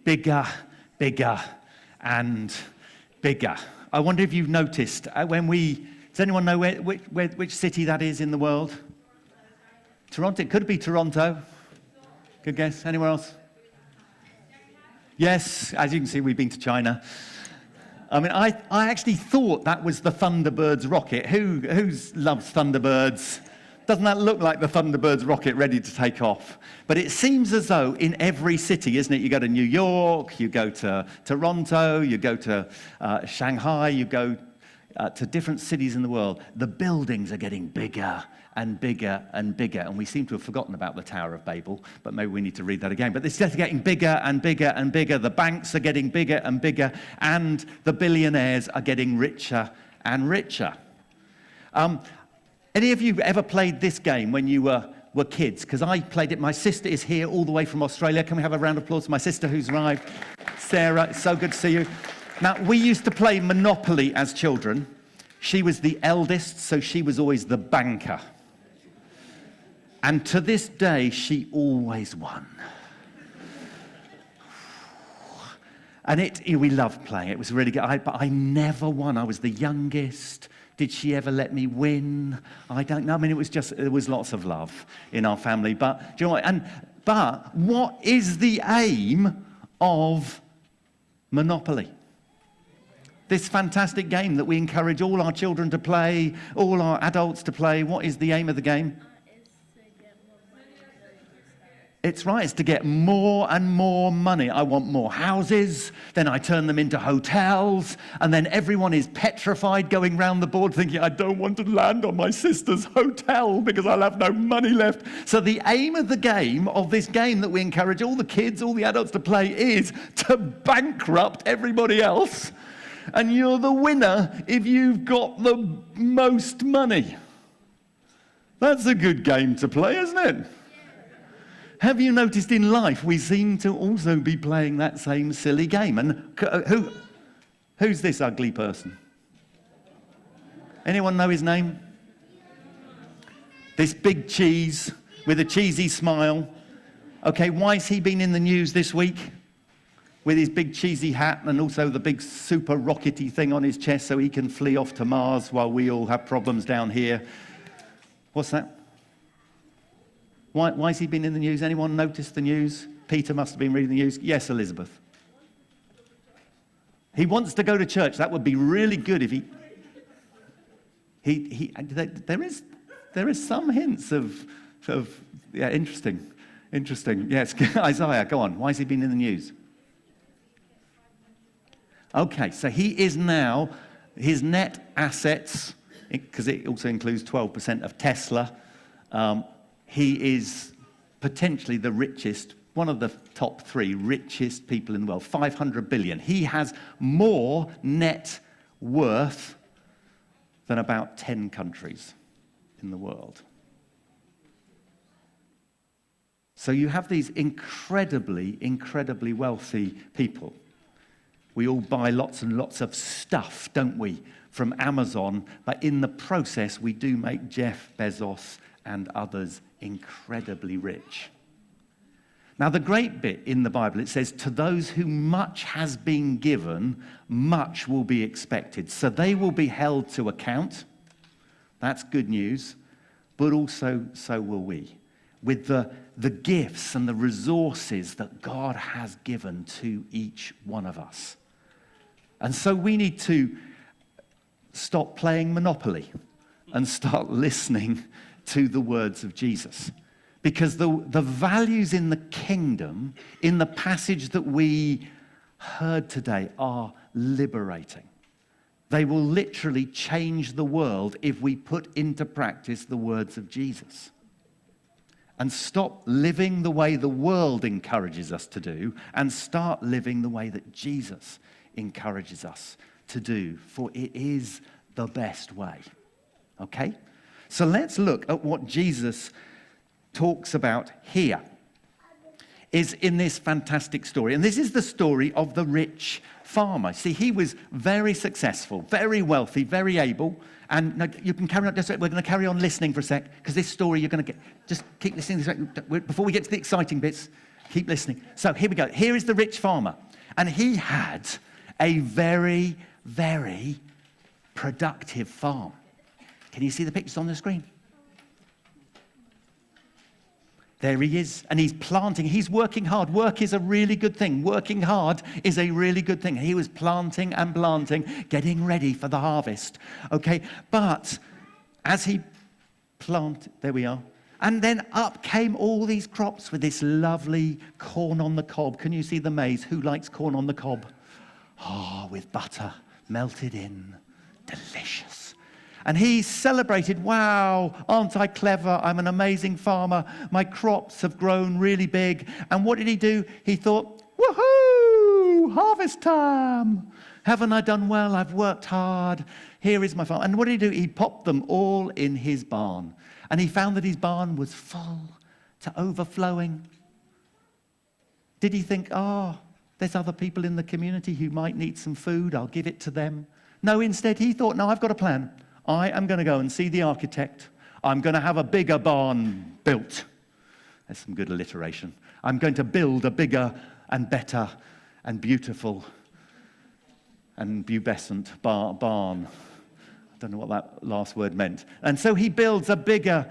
bigger, bigger, and bigger. I wonder if you've noticed, does anyone know which city that is in the world? Toronto. It could be Toronto. Good guess. Anyone else? Yes, as you can see, we've been to China. I mean, I actually thought that was the Thunderbirds rocket. Who loves Thunderbirds? Doesn't that look like the Thunderbirds rocket ready to take off? But it seems as though in every city, isn't it? You go to New York, you go to Toronto, you go to Shanghai, you go to different cities in the world. The buildings are getting bigger and bigger and bigger. And we seem to have forgotten about the Tower of Babel, but maybe we need to read that again. But it's just getting bigger and bigger and bigger. The banks are getting bigger and bigger, and the billionaires are getting richer and richer. Any of you ever played this game when you were kids? Because I played it. My sister is here all the way from Australia. Can we have a round of applause for my sister who's arrived? Sarah, it's so good to see you. Now, we used to play Monopoly as children. She was the eldest, so she was always the banker. And to this day, she always won. And we loved playing. It was really good. But I never won. I was the youngest. Did she ever let me win? I don't know. I mean, there was lots of love in our family. But do you know what? But what is the aim of Monopoly? This fantastic game that we encourage all our children to play, all our adults to play. What is the aim of the game? It's right, it's to get more and more money. I want more houses, then I turn them into hotels, and then everyone is petrified going round the board thinking, I don't want to land on my sister's hotel because I'll have no money left. So the aim of the game, of this game that we encourage all the kids, all the adults to play, is to bankrupt everybody else, and you're the winner if you've got the most money. That's a good game to play, isn't it? Have you noticed in life we seem to also be playing that same silly game? And who's this ugly person? Anyone know his name? This big cheese with a cheesy smile. Okay, why's he been in the news this week? With his big cheesy hat and also the big super rockety thing on his chest so he can flee off to Mars while we all have problems down here. What's that? Why has he been in the news? Anyone noticed the news? Peter must have been reading the news. Yes, Elizabeth. He wants to go to church. That would be really good if there is some hints of yeah, interesting. Yes, Isaiah, go on. Why has he been in the news? Okay, so he is now, his net assets, because it also includes 12% of Tesla, he is potentially the richest, one of the top 3 richest people in the world, 500 billion. He has more net worth than about 10 countries in the world. So you have these incredibly, incredibly wealthy people. We all buy lots and lots of stuff, don't we, from Amazon, but in the process, we do make Jeff Bezos and others incredibly rich. Now, the great bit in the Bible, it says, to those who much has been given, much will be expected. So they will be held to account. That's good news. But also, so will we. With the gifts and the resources that God has given to each one of us. And so we need to stop playing Monopoly and start listening to the words of Jesus. Because the values in the kingdom, in the passage that we heard today, are liberating. They will literally change the world if we put into practice the words of Jesus. And stop living the way the world encourages us to do, and start living the way that Jesus encourages us to do, for it is the best way. Okay? So let's look at what Jesus talks about here, is in this fantastic story. And this is the story of the rich farmer. See, he was very successful, very wealthy, very able. And now you can carry on, we're going to carry on listening for a sec, because this story you're going to get, just keep listening before we get to the exciting bits. Keep listening. So here we go. Here is the rich farmer. And he had a very, very productive farm. Can you see the pictures on the screen? There he is, and he's planting. He's working hard. Work is a really good thing. Working hard is a really good thing. He was planting and planting, getting ready for the harvest. Okay, but as he planted, there we are. And then up came all these crops with this lovely corn on the cob. Can you see the maize? Who likes corn on the cob? Oh, with butter melted in. Delicious. And he celebrated, wow, aren't I clever? I'm an amazing farmer. My crops have grown really big. And what did he do? He thought, woohoo, harvest time. Haven't I done well? I've worked hard. Here is my farm. And what did he do? He popped them all in his barn. And he found that his barn was full to overflowing. Did he think, oh, there's other people in the community who might need some food. I'll give it to them. No, instead he thought, no, I've got a plan. I am going to go and see the architect. I'm going to have a bigger barn built. There's some good alliteration. I'm going to build a bigger and better and beautiful and pubescent barn. I don't know what that last word meant. And so he builds a bigger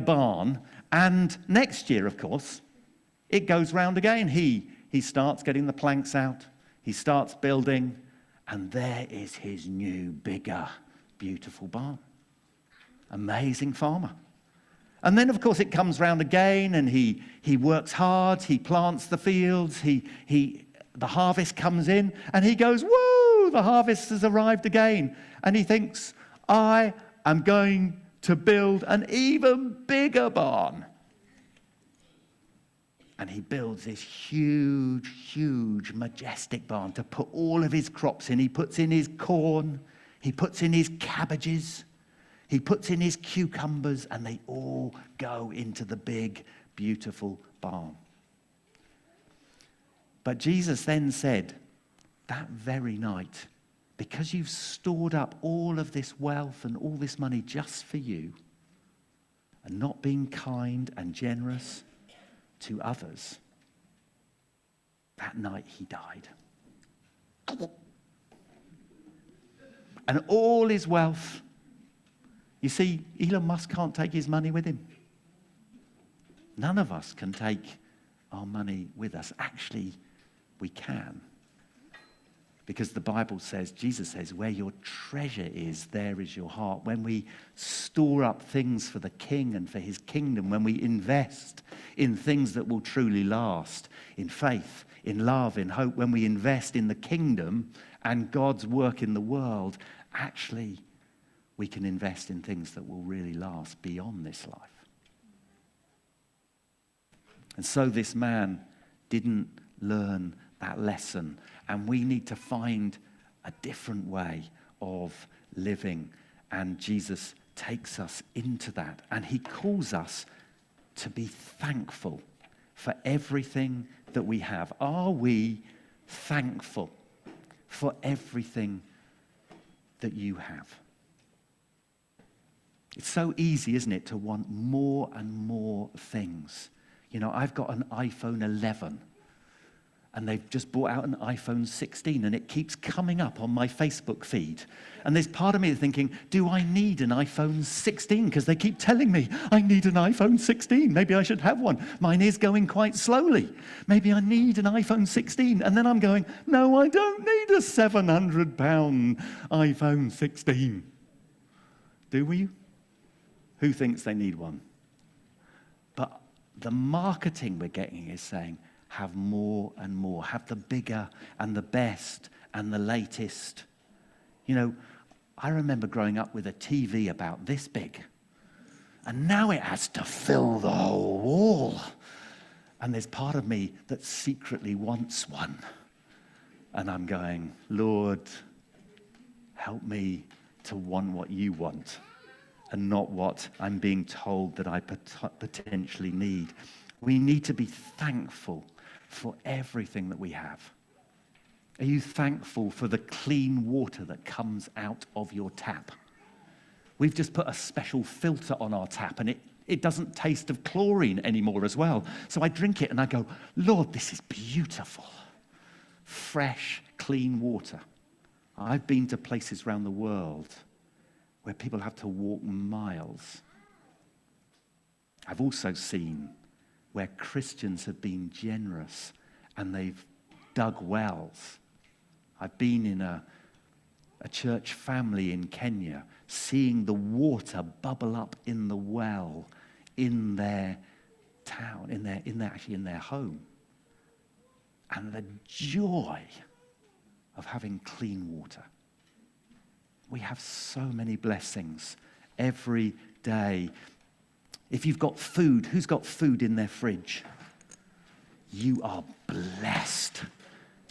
barn. And next year, of course, it goes round again. He starts getting the planks out. He starts building. And there is his new, bigger, beautiful barn. Amazing farmer. And then, of course, it comes round again, and he works hard. He plants the fields. The harvest comes in, and he goes, woo, the harvest has arrived again. And he thinks, I am going to build an even bigger barn. And he builds this huge, majestic barn to put all of his crops in. He puts in his corn, he puts in his cabbages, he puts in his cucumbers, and they all go into the big, beautiful barn. But Jesus then said, that very night, because you've stored up all of this wealth and all this money just for you, and not being kind and generous to others, that night he died. And all his wealth, you see, Elon Musk can't take his money with him. None of us can take our money with us. Actually, we can. Because the Bible says, Jesus says, where your treasure is, there is your heart. When we store up things for the King and for his kingdom, when we invest in things that will truly last, in faith, in love, in hope, when we invest in the kingdom and God's work in the world, actually, we can invest in things that will really last beyond this life. And so this man didn't learn that lesson. And we need to find a different way of living. And Jesus takes us into that. And he calls us to be thankful for everything that we have. Are we thankful for everything that you have? It's so easy, isn't it, to want more and more things. You know, I've got an iPhone 11. And they've just brought out an iPhone 16, and it keeps coming up on my Facebook feed. And there's part of me thinking, do I need an iPhone 16? Because they keep telling me I need an iPhone 16. Maybe I should have one. Mine is going quite slowly. Maybe I need an iPhone 16. And then I'm going, no, I don't need a £700 iPhone 16. Do we? Who thinks they need one? But the marketing we're getting is saying, have more and more. Have the bigger and the best and the latest. You know, I remember growing up with a TV about this big. And now it has to fill the whole wall. And there's part of me that secretly wants one. And I'm going, Lord, help me to want what you want and not what I'm being told that I potentially need. We need to be thankful for everything that we have. Are you thankful for the clean water that comes out of your tap? We've just put a special filter on our tap, and It doesn't taste of chlorine anymore as well. So I drink it and I go, Lord, this is beautiful. Fresh, clean water. I've been to places around the world where people have to walk miles. I've also seen where Christians have been generous and they've dug wells. I've been in a church family in Kenya, seeing the water bubble up in the well in their town, in their home. And the joy of having clean water. We have so many blessings every day. If you've got food, who's got food in their fridge? You are blessed.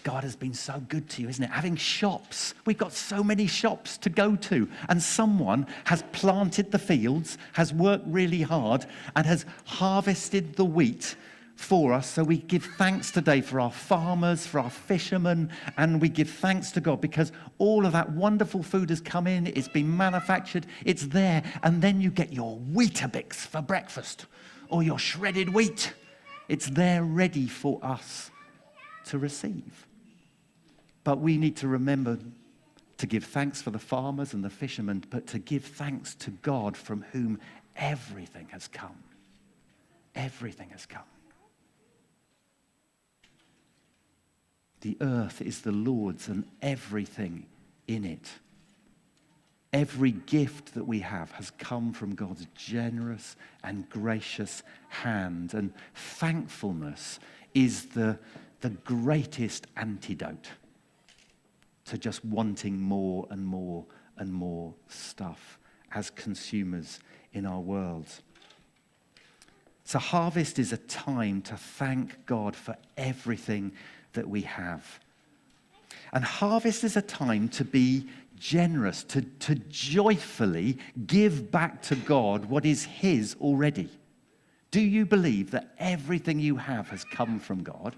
God has been so good to you, isn't it? Having shops. We've got so many shops to go to. And someone has planted the fields, has worked really hard, and has harvested the wheat for us. So we give thanks today for our farmers, for our fishermen, and we give thanks to God because all of that wonderful food has come in, it's been manufactured, it's there, and then you get your Weetabix for breakfast or your shredded wheat. It's there ready for us to receive. But we need to remember to give thanks for the farmers and the fishermen, but to give thanks to God from whom everything has come. Everything has come. The earth is the Lord's and everything in it. Every gift that we have has come from God's generous and gracious hand. And thankfulness is the greatest antidote to just wanting more and more and more stuff as consumers in our world. So harvest is a time to thank God for everything that we have. And harvest is a time to be generous, to joyfully give back to God what is his already. Do you believe that everything you have has come from God?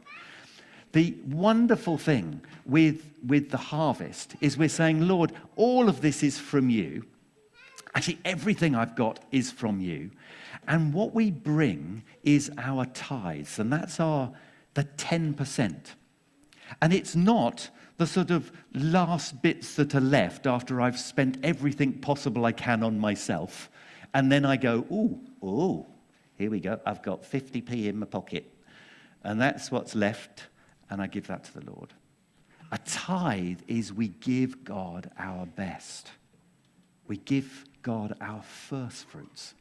The wonderful thing with the harvest is we're saying, Lord, all of this is from you. Actually, everything I've got is from you. And what we bring is our tithes, and that's the 10%. And it's not the sort of last bits that are left after I've spent everything possible I can on myself. And then I go, ooh, here we go. I've got 50p in my pocket. And that's what's left. And I give that to the Lord. A tithe is we give God our best. We give God our first fruits.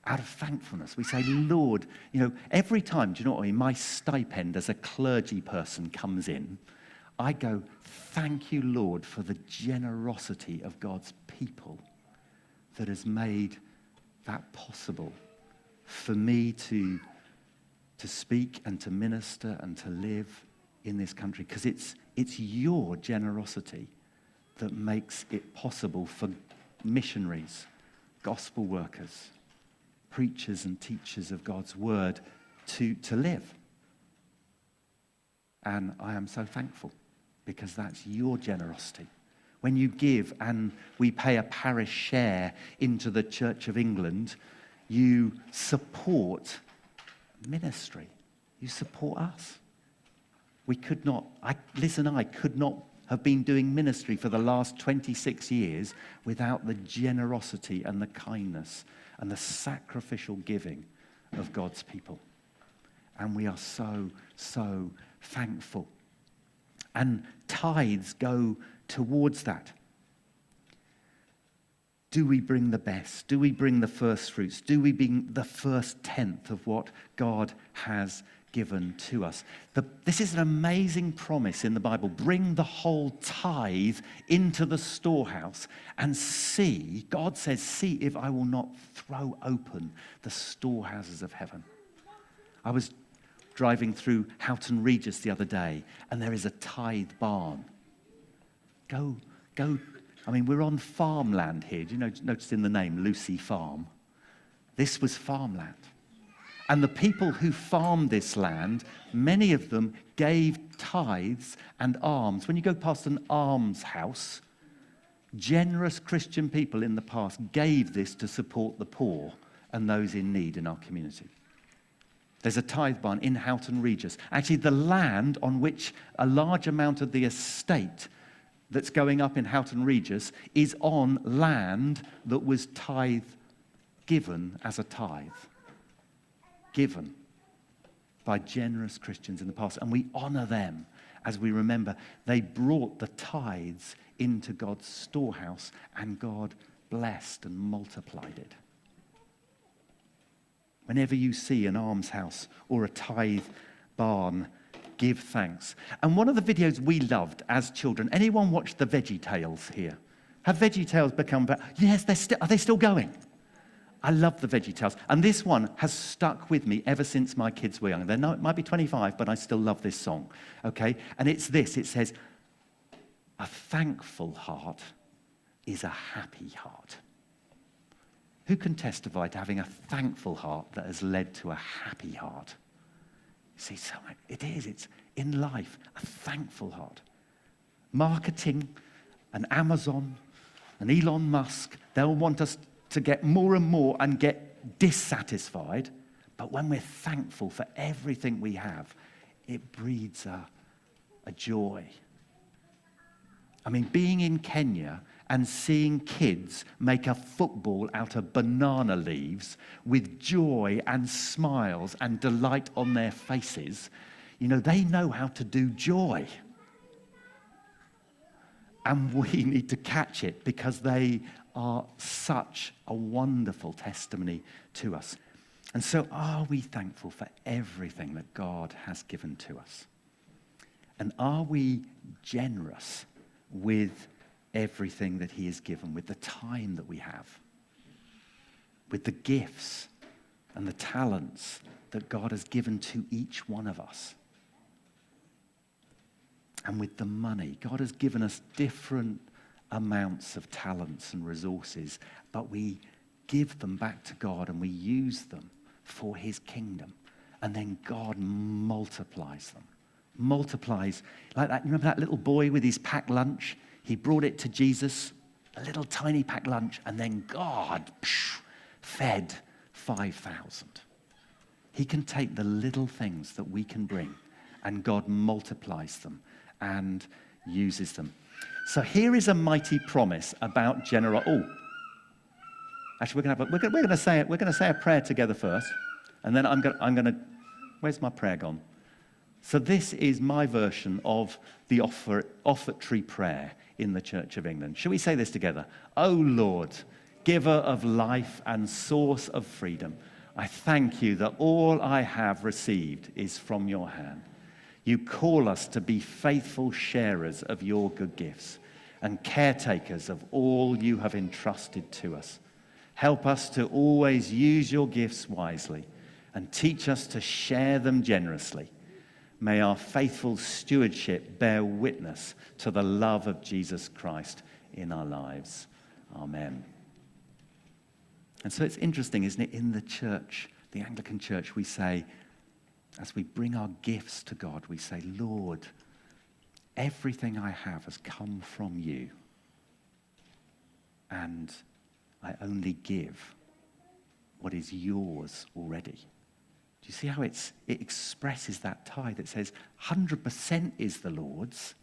Out of thankfulness, we say, Lord, every time, do you know what I mean? My stipend as a clergy person comes in, I go, thank you, Lord, for the generosity of God's people that has made that possible for me to speak and to minister and to live in this country. Because it's your generosity that makes it possible for missionaries, gospel workers, preachers and teachers of God's word to live. And I am so thankful because that's your generosity. When you give and we pay a parish share into the Church of England, you support ministry. You support us. Liz and I could not have been doing ministry for the last 26 years without the generosity and the kindness and the sacrificial giving of God's people. And we are so, so thankful. And tithes go towards that. Do we bring the best? Do we bring the first fruits? Do we bring the first tenth of what God has given to us? This is an amazing promise in the Bible. Bring the whole tithe into the storehouse and see, God says, see if I will not throw open the storehouses of heaven. I was driving through Houghton Regis the other day, and there is a tithe barn. Go. I mean, we're on farmland here. Do you notice in the name, Lucy Farm? This was farmland. And the people who farmed this land, many of them gave tithes and alms. When you go past an alms house, generous Christian people in the past gave this to support the poor and those in need in our community. There's a tithe barn in Houghton Regis. Actually, the land on which a large amount of the estate that's going up in Houghton Regis is on land that was given as a tithe. Given by generous Christians in the past. And we honor them as we remember they brought the tithes into God's storehouse and God blessed and multiplied it. Whenever you see an almshouse or a tithe barn, give thanks. And one of the videos we loved as children, anyone watch the Veggie Tales here? Have Veggie Tales become, yes, are they still going? I love the Veggie Tales. And this one has stuck with me ever since my kids were young. They know it might be 25, but I still love this song, okay? And it's this, it says, a thankful heart is a happy heart. Who can testify to having a thankful heart that has led to a happy heart? See, so it's in life, a thankful heart. Marketing and Amazon and Elon Musk, they'll want us to get more and more and get dissatisfied. But when we're thankful for everything we have, it breeds a joy. I mean, being in Kenya and seeing kids make a football out of banana leaves with joy and smiles and delight on their faces, they know how to do joy. And we need to catch it because they are such a wonderful testimony to us. And so are we thankful for everything that God has given to us? And are we generous with everything that he has given, with the time that we have, with the gifts and the talents that God has given to each one of us, and with the money? God has given us different amounts of talents and resources, but we give them back to God and we use them for his kingdom, and then God multiplies them. Multiplies like that. Remember that little boy with his packed lunch? He brought it to Jesus, a little tiny packed lunch, and then God fed 5,000. He can take the little things that we can bring, and God multiplies them and uses them. So here is a mighty promise about generosity. Oh, actually, we're going to say a prayer together first, and then I'm going to. Where's my prayer gone? So this is my version of the offertory prayer in the Church of England. Shall we say this together? O Lord, giver of life and source of freedom, I thank you that all I have received is from your hand. You call us to be faithful sharers of your good gifts and caretakers of all you have entrusted to us. Help us to always use your gifts wisely and teach us to share them generously. May our faithful stewardship bear witness to the love of Jesus Christ in our lives. Amen. And so it's interesting, isn't it? In the church, the Anglican Church, we say, as we bring our gifts to God, we say, Lord, everything I have has come from you, and I only give what is yours already. Do you see how it expresses that tithe? It says 100% is the Lord's,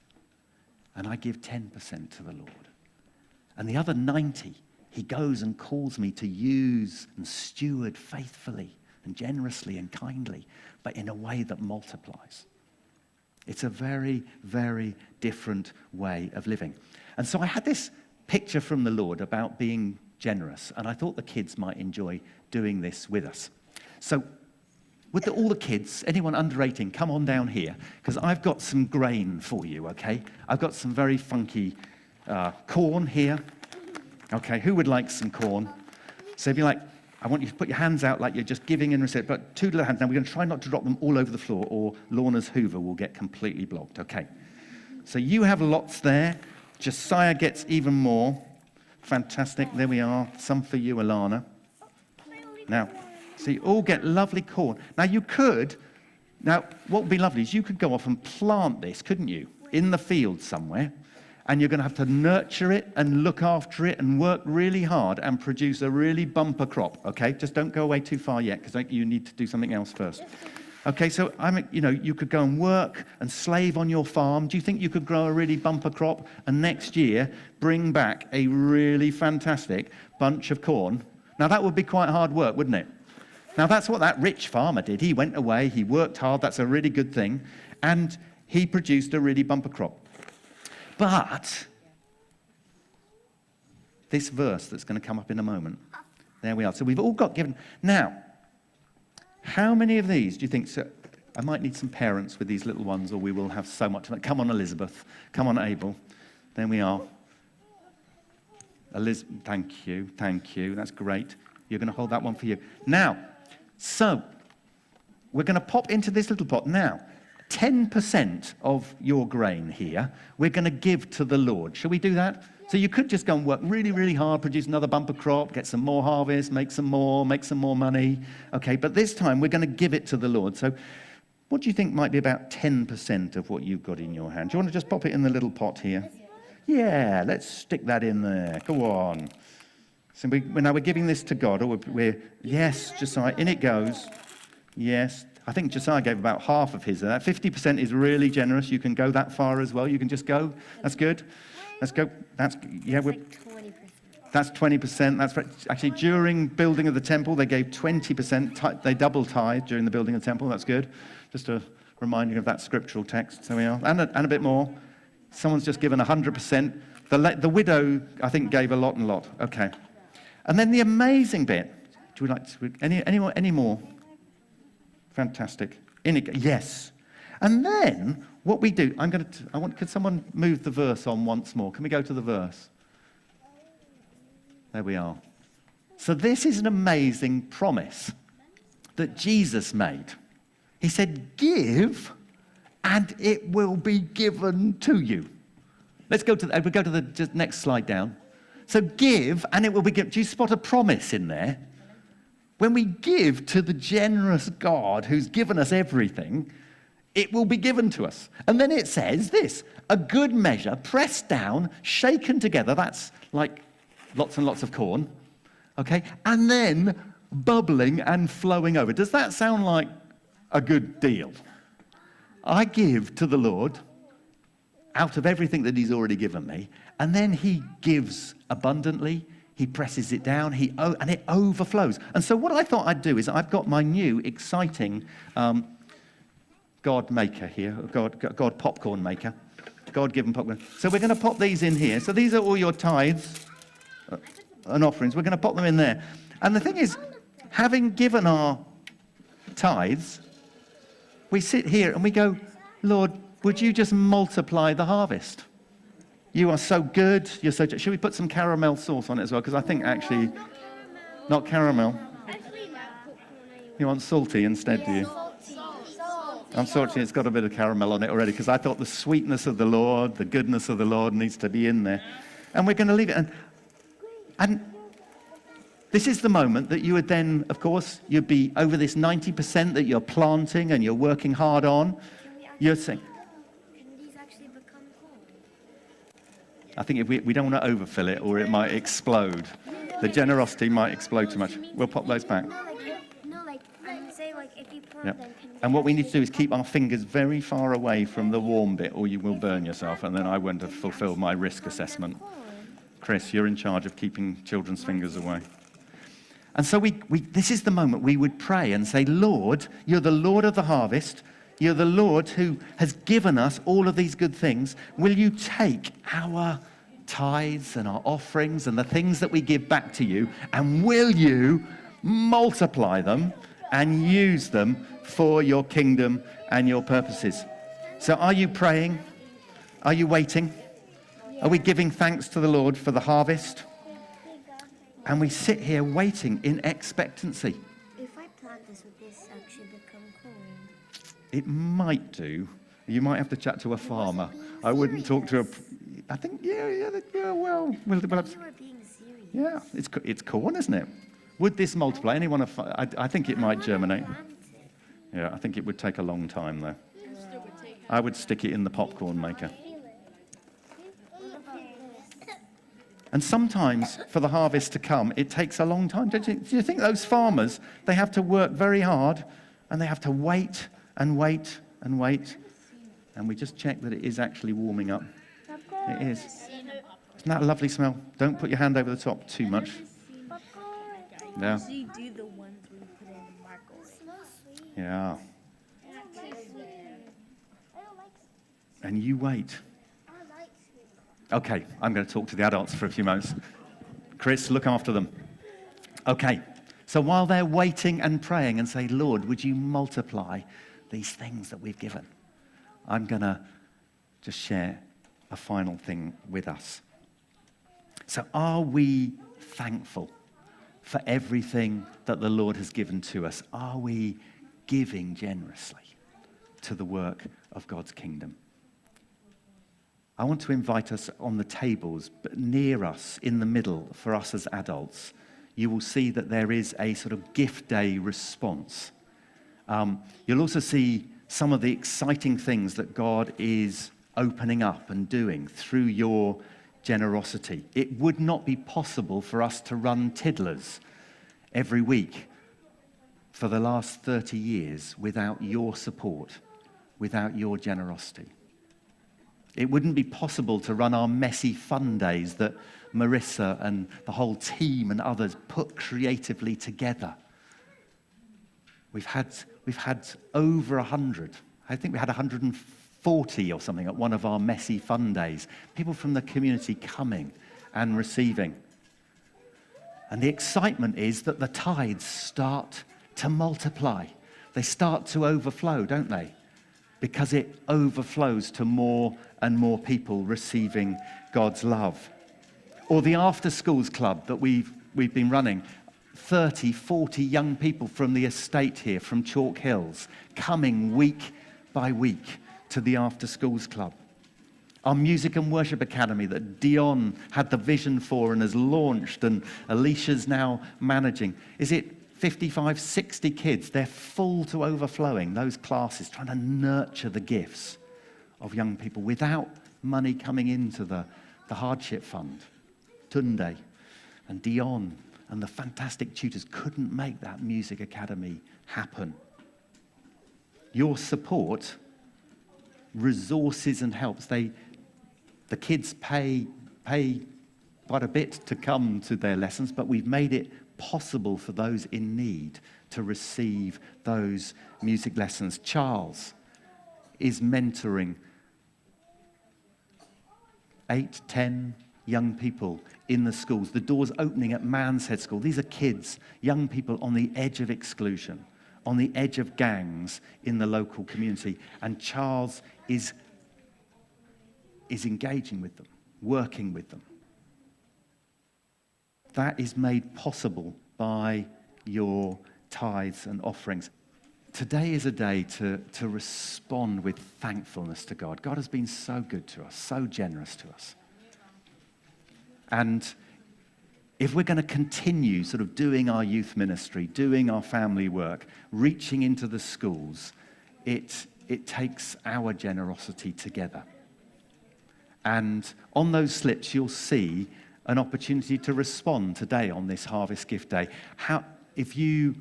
and I give 10% to the Lord. And the other 90, he goes and calls me to use and steward faithfully and generously and kindly, but in a way that multiplies. It's a very, very different way of living. And so I had this picture from the Lord about being generous, and I thought the kids might enjoy doing this with us. So would all the kids, anyone under 18, come on down here, because I've got some grain for you, okay? I've got some very funky corn here. Okay, who would like some corn? So if you like, I want you to put your hands out like you're just giving and receiving, but 2 little hands. Now we're going to try not to drop them all over the floor, or Lorna's Hoover will get completely blocked. Okay, so you have lots there. Josiah gets even more. Fantastic, there we are. Some for you, Alana. Now, so you all get lovely corn. Now what would be lovely is you could go off and plant this, couldn't you? In the field somewhere. and you're going to have to nurture it and look after it and work really hard and produce a really bumper crop, okay? Just don't go away too far yet, because you need to do something else first. Okay, so you could go and work and slave on your farm. Do you think you could grow a really bumper crop and next year bring back a really fantastic bunch of corn? Now, that would be quite hard work, wouldn't it? Now, that's what that rich farmer did. He went away, he worked hard, that's a really good thing, and he produced a really bumper crop. But this verse that's going to come up in a moment, there we are. So we've all got given. Now, how many of these do you think, so I might need some parents with these little ones, or we will have so much. Come on, Elizabeth. Come on, Abel. There we are. Thank you. That's great. You're going to hold that one for you. Now, so we're going to pop into this little pot. Now, 10% of your grain here, we're going to give to the Lord. Shall we do that? So you could just go and work really, really hard, produce another bumper crop, get some more harvest, make some more money. Okay, but this time we're going to give it to the Lord. So what do you think might be about 10% of what you've got in your hand? Do you want to just pop it in the little pot here? Yeah, let's stick that in there. Go on. So now we're giving this to God. Or yes, Josiah, in it goes. Yes. I think Josiah gave about half of his. That 50% is really generous. You can go that far as well. You can just go. That's good. Let's go. That's 20%. That's 20%. That's actually during building of the temple, they gave 20%. They double tithe during the building of the temple. That's good. Just a reminder of that scriptural text. So we are, and a bit more. Someone's just given 100%. The widow, I think, gave a lot. Okay. And then the amazing bit. Do we like to, any more? Fantastic. Yes. And then what we do, could someone move the verse on once more? Can we go to the verse? There we are. So this is an amazing promise that Jesus made. He said, give and it will be given to you. Let's go to the next slide down. So give and it will be given. Do you spot a promise in there? When we give to the generous God who's given us everything, it will be given to us. And then it says this, a good measure, pressed down, shaken together, that's like lots and lots of corn, okay? And then bubbling and flowing over. Does that sound like a good deal? I give to the Lord out of everything that he's already given me, and then he gives abundantly. He presses it down, and it overflows. And so what I thought I'd do is I've got my new exciting God maker here, God popcorn maker, God-given popcorn. So we're going to pop these in here. So these are all your tithes and offerings. We're going to pop them in there. And the thing is, having given our tithes, we sit here and we go, Lord, would you just multiply the harvest? You are so good. You're so. Should we put some caramel sauce on it as well? Because I think actually, not caramel. You want salty instead, do you? Unfortunately, it's got a bit of caramel on it already. Because I thought the sweetness of the Lord, the goodness of the Lord, needs to be in there. And we're going to leave it. And this is the moment that you would then, of course, you'd be over this 90% that you're planting and you're working hard on. You're saying. I think if we don't want to overfill it or it might explode. The generosity might explode too much. We'll pop those back. Yep. And what we need to do is keep our fingers very far away from the warm bit or you will burn yourself and then I won't have fulfilled my risk assessment. Chris, you're in charge of keeping children's fingers away. And so this is the moment we would pray and say, Lord, you're the Lord of the harvest. You're the Lord who has given us all of these good things. Will you take our tithes and our offerings and the things that we give back to you, and will you multiply them and use them for your kingdom and your purposes? So are you praying? Are you waiting? Are we giving thanks to the Lord for the harvest? And we sit here waiting in expectancy. If I plant this, would this actually become corn? It might do. You might have to chat to a farmer. I wouldn't talk to a. I think yeah. Well, we'll have. You were being serious. Yeah, it's corn, isn't it? Would this multiply? Anyone? I think it might germinate. Yeah, I think it would take a long time though. I would stick it in the popcorn maker. And sometimes for the harvest to come, it takes a long time. Do you think those farmers, they have to work very hard and they have to wait and wait and wait? And we just check that it is actually warming up. It is. Isn't that a lovely smell? Don't put your hand over the top too much. Yeah. Usually do the ones we put in the microwave. Yeah. And you wait. Okay, I'm going to talk to the adults for a few moments. Chris, look after them. Okay, so while they're waiting and praying and say, Lord, would you multiply these things that we've given? I'm going to just share a final thing with us. So are we thankful for everything that the Lord has given to us? Are we giving generously to the work of God's kingdom? I want to invite us on the tables, but near us, in the middle, for us as adults, you will see that there is a sort of gift day response. You'll also see some of the exciting things that God is opening up and doing through your generosity. It would not be possible for us to run Tiddlers every week for the last 30 years without your support, without your generosity. It wouldn't be possible to run our messy fun days that Marissa and the whole team and others put creatively together. We've had over 100. I think we had 140 or something at one of our messy fun days. People from the community coming and receiving. And the excitement is that the tithes start to multiply. They start to overflow, don't they? Because it overflows to more and more people receiving God's love. Or the after schools club that we've been running. 30, 40 young people from the estate here, from Chalk Hills, coming week by week to the after schools club. Our music and worship academy that Dion had the vision for and has launched, and Alicia's now managing. Is it 55, 60 kids? They're full to overflowing, those classes, trying to nurture the gifts of young people without money coming into the hardship fund. Tunde and Dion and the fantastic tutors couldn't make that music academy happen. Your support, resources and helps, the kids pay quite a bit to come to their lessons, but we've made it possible for those in need to receive those music lessons. Charles is mentoring 8, 10 young people in the schools. The door's opening at Manshead School. These are kids, young people on the edge of exclusion, on the edge of gangs in the local community. And Charles is engaging with them, working with them. That is made possible by your tithes and offerings. Today is a day to respond with thankfulness to God. God has been so good to us, so generous to us. And if we're going to continue sort of doing our youth ministry, doing our family work, reaching into the schools, it takes our generosity together. And on those slips, you'll see an opportunity to respond today on this Harvest Gift Day. If you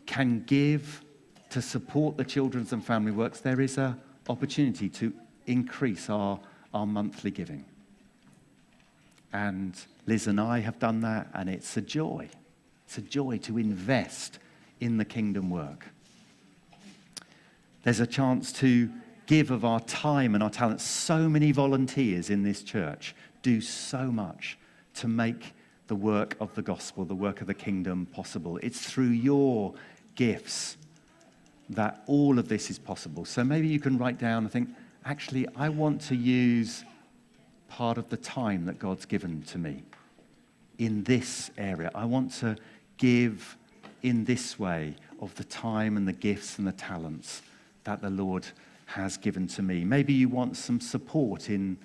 can give to support the children's and family works, there is an opportunity to increase our monthly giving. And Liz and I have done that, and it's a joy. It's a joy to invest in the kingdom work. There's a chance to give of our time and our talents. So many volunteers in this church do so much to make the work of the gospel, the work of the kingdom possible. It's through your gifts that all of this is possible. So maybe you can write down and think, actually, I want to use part of the time that God's given to me in this area. I want to give in this way of the time and the gifts and the talents that the Lord has given to me. Maybe you want some support in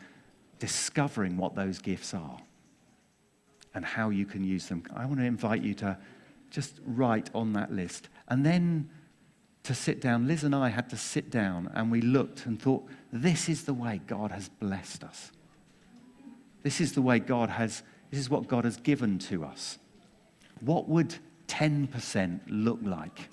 discovering what those gifts are and how you can use them. I want to invite you to just write on that list. And then to sit down. Liz and I had to sit down and we looked and thought, this is the way God has blessed us. This is the way God has This is what God has given to us. What would 10% look like?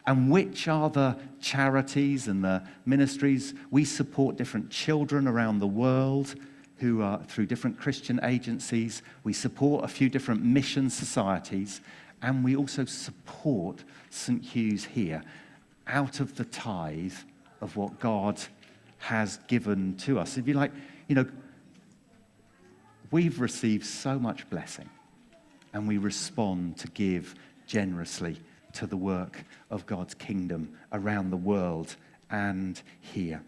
And which are the charities and the ministries? We support different children around the world who are through different Christian agencies. We support a few different mission societies. And we also support St. Hugh's here out of the tithe of what God has given to us. If you like, we've received so much blessing, and we respond to give generously to the work of God's kingdom around the world and here.